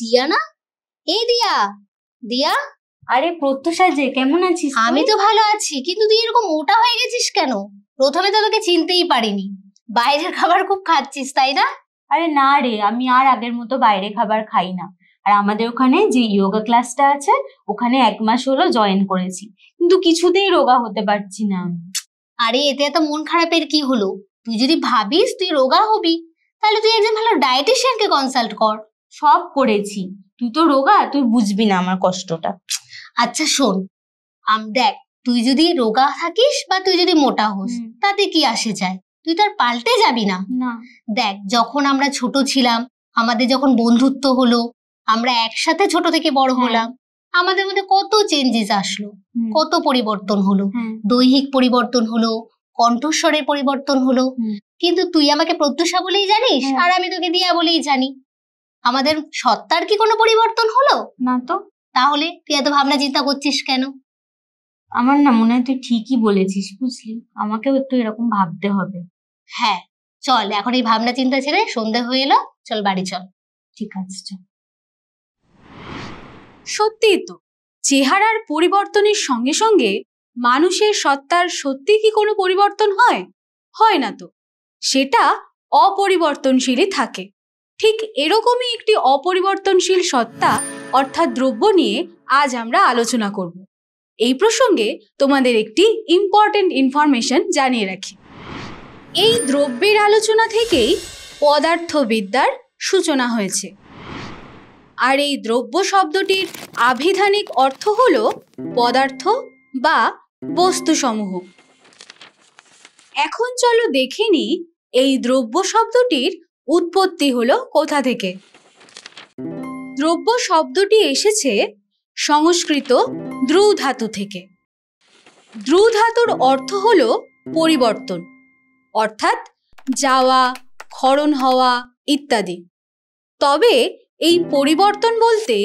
দিয়া না? এই দিয়া, দিয়া। আরে প্রত্যুষা যে, কেমন আছিস? আমি তো ভালো আছি, কিন্তু তুই এরকম মোটা হয়ে গেছিস কেন? প্রথমে তো তোকে চিনতেই পারিনি। বাইরের খাবার খুব খাচ্ছিস তাই না? আরে না রে, আমি আর আগের মতো বাইরে খাবার খাই না। আর আমাদের ওখানে যে যোগা ক্লাসটা আছে, ওখানে 1 মাস হলো জয়েন করেছি, কিন্তু কিছুতেই রোগা হতে পারছি না। আরে এতে এত মন খারাপের কি হলো? তুই যদি ভাবিস তুই রোগা হবি, তাহলে তুই একজন ভালো ডায়েটিশিয়ানকে কনসাল্ট কর। সব করেছি, তুই তো রোগা, তুই বুঝবি না আমার কষ্টটা। আচ্ছা শোন, দেখ, তুই যদি রোগা থাকিস বা তুই যদি মোটা হোস, তাতে কি আসে যায়? তুই তো আর পাল্টে যাবি না। দেখ, যখন আমরা ছোট ছিলাম, আমাদের যখন বন্ধুত্ব হলো, আমরা একসাথে ছোট থেকে বড় হলাম, আমাদের মধ্যে কত চেঞ্জেস আসলো, কত পরিবর্তন হলো। দৈহিক পরিবর্তন হলো, কণ্ঠস্বরের পরিবর্তন হলো। কিন্তু তুই আমাকে প্রত্যুষা বলেই জানিস, আর আমি তোকে দিয়া বলেই জানি। আমাদের সত্তার কি কোনো পরিবর্তন হলো না? তো তাহলে তুই এত ভাবনা চিন্তা করছিস কেন? আমার না মনে হয় তুই ঠিকই বলেছিস, বুঝলি, আমাকেও একটু এরকম ভাবতে হবে। হ্যাঁ চল, এখন এই ভাবনা চিন্তা ছেড়ে, সন্ধ্যা হয়ে এলো, চল বাড়ি চল। ঠিক আছে চল। সত্যিই তো, চেহারার পরিবর্তনের সঙ্গে সঙ্গে মানুষের সত্তার সত্যি কি কোনো পরিবর্তন হয়? হয় না তো, সেটা অপরিবর্তনশীলই থাকে। ঠিক এরকমই একটি অপরিবর্তনশীল সত্তা অর্থাৎ দ্রব্য নিয়ে আজ আমরা আলোচনা করব। এই প্রসঙ্গে তোমাদের একটি ইম্পর্টেন্ট ইনফরমেশন জানিয়ে রাখি। এই দ্রব্যের আলোচনা থেকেই পদার্থবিদ্যার সূচনা হয়েছে। আর এই দ্রব্য শব্দটির আভিধানিক অর্থ হল পদার্থ বা বস্তুসমূহ। এখন চলো দেখে নিই এই দ্রব্য শব্দটির উৎপত্তি হলো কোথা থেকে। দ্রব্য শব্দটি এসেছে সংস্কৃত দ্রু ধাতু থেকে। দ্রু ধাতুর অর্থ হলো পরিবর্তন, অর্থাৎ যাওয়া, ক্ষরণ হওয়া ইত্যাদি। তবে এই পরিবর্তন বলতে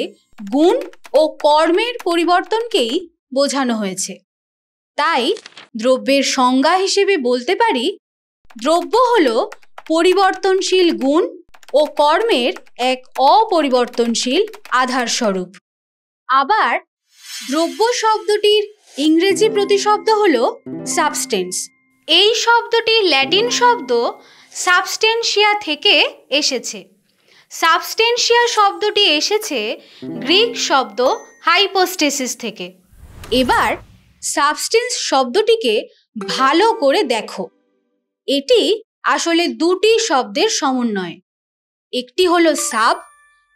গুণ ও কর্মের পরিবর্তনকেই বোঝানো হয়েছে। তাই দ্রব্যের সংজ্ঞা হিসেবে বলতে পারি, দ্রব্য হলো পরিবর্তনশীল গুণ ও কর্মের এক অপরিবর্তনশীল আধারস্বরূপ। আবার দ্রব্য শব্দটির ইংরেজি প্রতিশব্দ হলো সাবস্টেন্স। এই শব্দটি ল্যাটিন শব্দ সাবস্টেন্সিয়া থেকে এসেছে। সাবস্টেন্সিয়া শব্দটি এসেছে গ্রিক শব্দ হাইপোস্টেসিস থেকে। এবার সাবস্টেন্স শব্দটিকে ভালো করে দেখো। এটি আসলে দুটি শব্দের সমন্বয়। একটি হলো সাব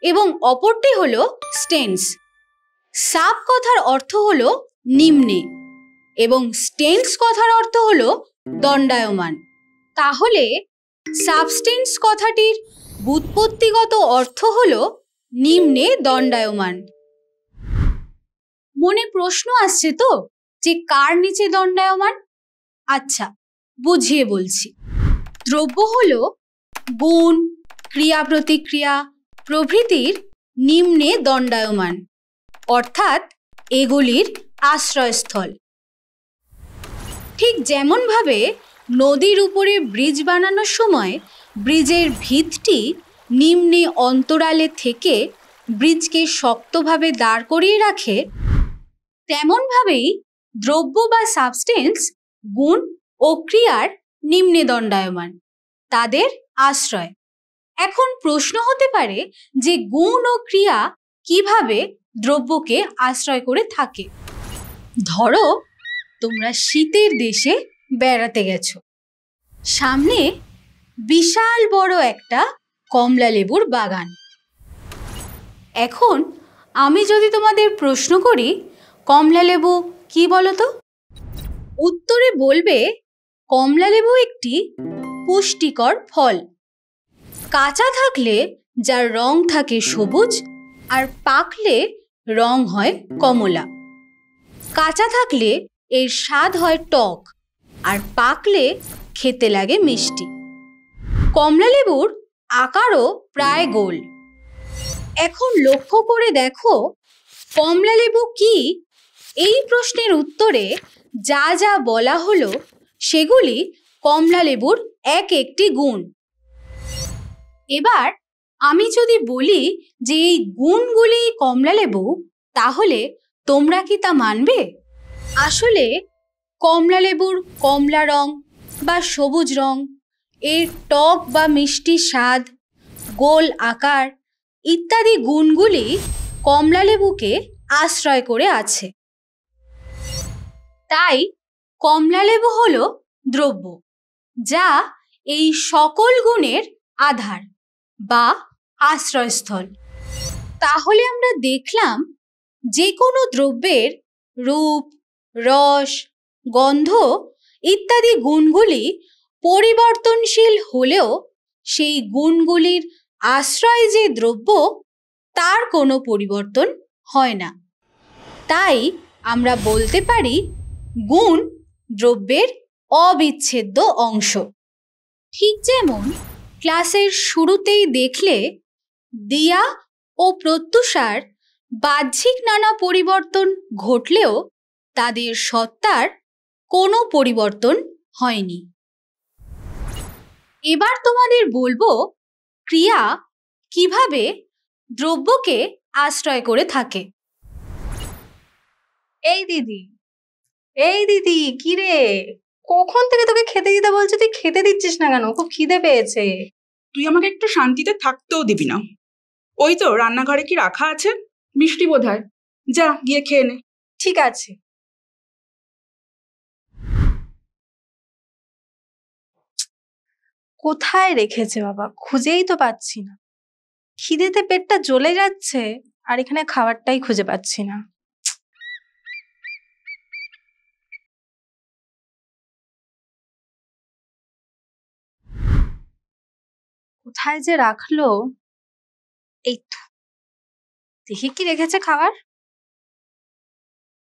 এবং অপরটি হলো স্টেন্স। সাব কথার অর্থ হলো নিম্নে এবং স্টেন্স কথার অর্থ হলো দণ্ডায়মান। তাহলে সাবস্টেন্স কথাটির ব্যুৎপত্তিগত অর্থ হলো নিম্নে দণ্ডায়মান। মনে প্রশ্ন আসছে তো যে কার নিচে দণ্ডায়মান? আচ্ছা, বুঝিয়ে বলছি। দ্রব্য হলো গুণ, ক্রিয়া প্রতিক্রিয়া প্রভৃতির নিম্নে দণ্ডায়মান, অর্থাৎ এগুলির আশ্রয়স্থল। ঠিক যেমনভাবে নদীর উপরে ব্রিজ বানানোর সময় ব্রিজের ভিতটি নিম্নে অন্তরালে থেকে ব্রিজকে শক্তভাবে দাঁড় করিয়ে রাখে, তেমনভাবেই দ্রব্য বা সাবস্টেন্স গুণ ও ক্রিয়ার নিম্নে দণ্ডায়মান, তাদের আশ্রয়। এখন প্রশ্ন হতে পারে যে গুণ ও ক্রিয়া কিভাবে দ্রব্যকে আশ্রয় করে থাকে। ধরো তোমরা শীতের দেশে বেড়াতে গেছো। সামনে বিশাল বড় একটা কমলা লেবুর বাগান। এখন আমি যদি তোমাদের প্রশ্ন করি কমলা লেবু কি বলো তো? উত্তরে বলবে কমলা লেবু একটি পুষ্টিকর ফল। কাঁচা থাকলে যার রং থাকে সবুজ আর পাকলে রং হয় কমলা। কাঁচা থাকলে এর স্বাদ হয় টক আর পাকলে খেতে লাগে মিষ্টি। কমলা লেবুর আকারও প্রায় গোল। এখন লক্ষ্য করে দেখো কমলা লেবু কি? এই প্রশ্নের উত্তরে যা যা বলা হলো সেগুলি কমলা লেবুর এক একটি গুণ। এবার আমি যদি বলি যে এই গুণগুলি কমলালেবু, তাহলে তোমরা কি তা মানবে? আসলে কমলালেবুর কমলা রং বা সবুজ রং, এর টক বা মিষ্টি স্বাদ, গোল আকার ইত্যাদি গুণগুলি কমলালেবুকে আশ্রয় করে আছে। তাই কমলালেবু হলো দ্রব্য যা এই সকল গুণের আধার বা আশ্রয়স্থল। তাহলে আমরা দেখলাম যে কোনো দ্রব্যের রূপ, রস, গন্ধ ইত্যাদি গুণগুলি পরিবর্তনশীল হলেও সেই গুণগুলির আশ্রয় যে দ্রব্য তার কোনো পরিবর্তন হয় না। তাই আমরা বলতে পারি গুণ দ্রব্যের অবিচ্ছেদ্য অংশ। ঠিক যেমন ক্লাসের শুরুতেই দেখলে দিয়া ও প্রত্যুষার বাহ্যিক নানা পরিবর্তন ঘটলেও তাদের সত্তার কোনো পরিবর্তন হয়নি। এবার তোমাদের বলবো ক্রিয়া কিভাবে দ্রব্যকে আশ্রয় করে থাকে। এই দিদি কি রে, কখন থেকে তোকে খেতে দিতে বলছে, তুই খেতে দিচ্ছিস না কেন? খুব খিদে পেয়েছে। তুই আমাকে একটু শান্তিতে থাকতেও দিবি না। ওই তো রান্নাঘরে কি রাখা আছে, মিষ্টি বোধহয়, যা গিয়ে খেয়ে নে। ঠিক আছে। কোথায় রেখেছে বাবা, খুঁজেই তো পাচ্ছি না। খিদেতে পেটটা জ্বলে যাচ্ছে আর এখানে খাবারটাই খুঁজে পাচ্ছি না। কোথায় যে রাখলো? এই তো, দেখি কি রেখেছে খাবার।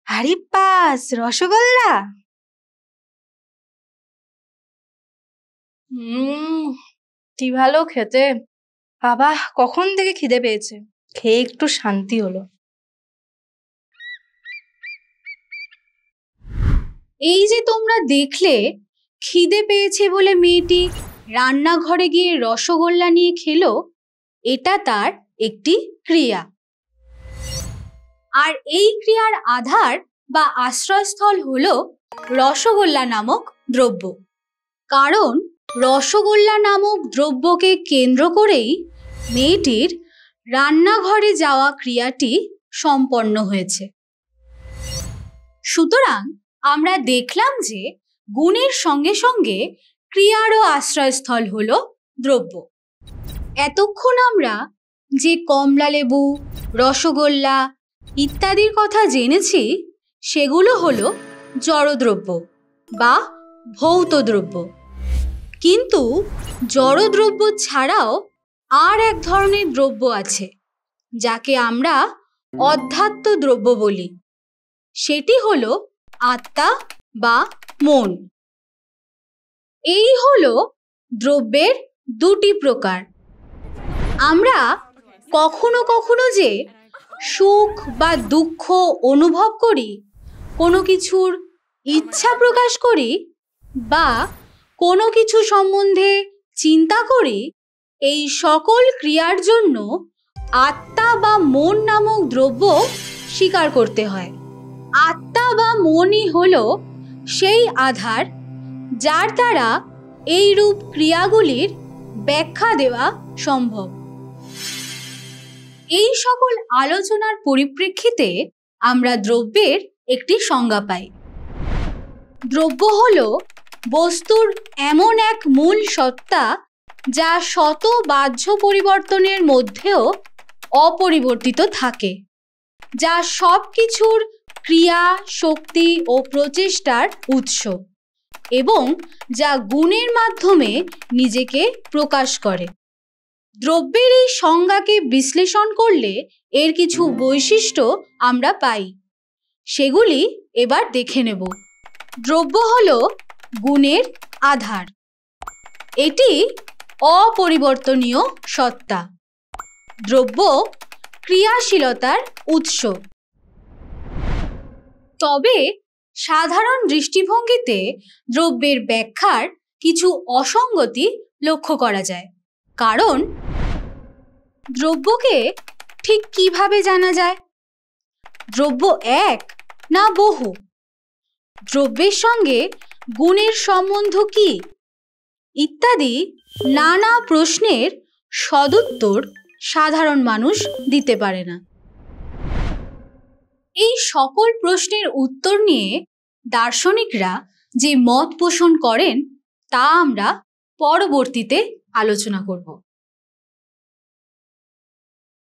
হারি পাস, রসগোল্লা। কি ভালো খেতে। বাবা কখন থেকে খিদে পেয়েছে, খেয়ে একটু শান্তি হলো। এই যে তোমরা দেখলে খিদে পেয়েছে বলে মেয়েটি রান্নাঘরে গিয়ে রসগোল্লা নিয়ে খেলো, এটা তার একটি ক্রিয়া। আর এই ক্রিয়ার আধার বা আশ্রয়স্থল হলো রসগোল্লা নামক দ্রব্য। কারণ রসগোল্লা নামক দ্রব্যকে কেন্দ্র করেই মেয়েটির রান্নাঘরে যাওয়া ক্রিয়াটি সম্পন্ন হয়েছে। সুতরাং আমরা দেখলাম যে গুণের সঙ্গে সঙ্গে ক্রিয়ারও আশ্রয়স্থল হলো দ্রব্য। এতক্ষণ আমরা যে কমলালেবু, রসগোল্লা ইত্যাদির কথা জেনেছি সেগুলো হলো জড়দ্রব্য বা ভৌত দ্রব্য। কিন্তু জড়দ্রব্য ছাড়াও আর এক ধরনের দ্রব্য আছে যাকে আমরা অধ্যাত্ম দ্রব্য বলি। সেটি হলো আত্মা বা মন। এই হলো দ্রব্যের দুটি প্রকার। আমরা কখনো কখনো যে সুখ বা দুঃখ অনুভব করি, কোনো কিছুর ইচ্ছা প্রকাশ করি বা কোনো কিছু সম্বন্ধে চিন্তা করি, এই সকল ক্রিয়ার জন্য আত্মা বা মন নামক দ্রব্য স্বীকার করতে হয়। আত্মা বা মনই হলো সেই আধার যার দ্বারা এই রূপ ক্রিয়াগুলির ব্যাখ্যা দেওয়া সম্ভব। এই সকল আলোচনার পরিপ্রেক্ষিতে আমরা দ্রব্যের একটি সংজ্ঞা পাই। দ্রব্য হলো বস্তুর এমন এক মূল সত্তা যা শত বাহ্য পরিবর্তনের মধ্যেও অপরিবর্তিত থাকে, যা সব কিছুর ক্রিয়া, শক্তি ও প্রচেষ্টার উৎস এবং যা গুণের মাধ্যমে নিজেকে প্রকাশ করে। দ্রব্যের এই সংজ্ঞাকে বিশ্লেষণ করলে এর কিছু বৈশিষ্ট্য আমরা পাই, সেগুলি এবার দেখে নেব। দ্রব্য হলো গুণের আধার। এটি অপরিবর্তনীয় সত্তা। দ্রব্য ক্রিয়াশীলতার উৎস। তবে সাধারণ দৃষ্টিভঙ্গিতে দ্রব্যের ব্যাখ্যার কিছু অসঙ্গতি লক্ষ্য করা যায়। কারণ দ্রব্যকে ঠিক কিভাবে জানা যায়? দ্রব্য এক না বহু? দ্রব্যের সঙ্গে গুণের সম্বন্ধ কি? ইত্যাদি নানা প্রশ্নের সদুত্তর সাধারণ মানুষ দিতে পারে না। এই সকল প্রশ্নের উত্তর নিয়ে দার্শনিকরা যে মত পোষণ করেন তা আমরা পরবর্তীতে আলোচনা করব।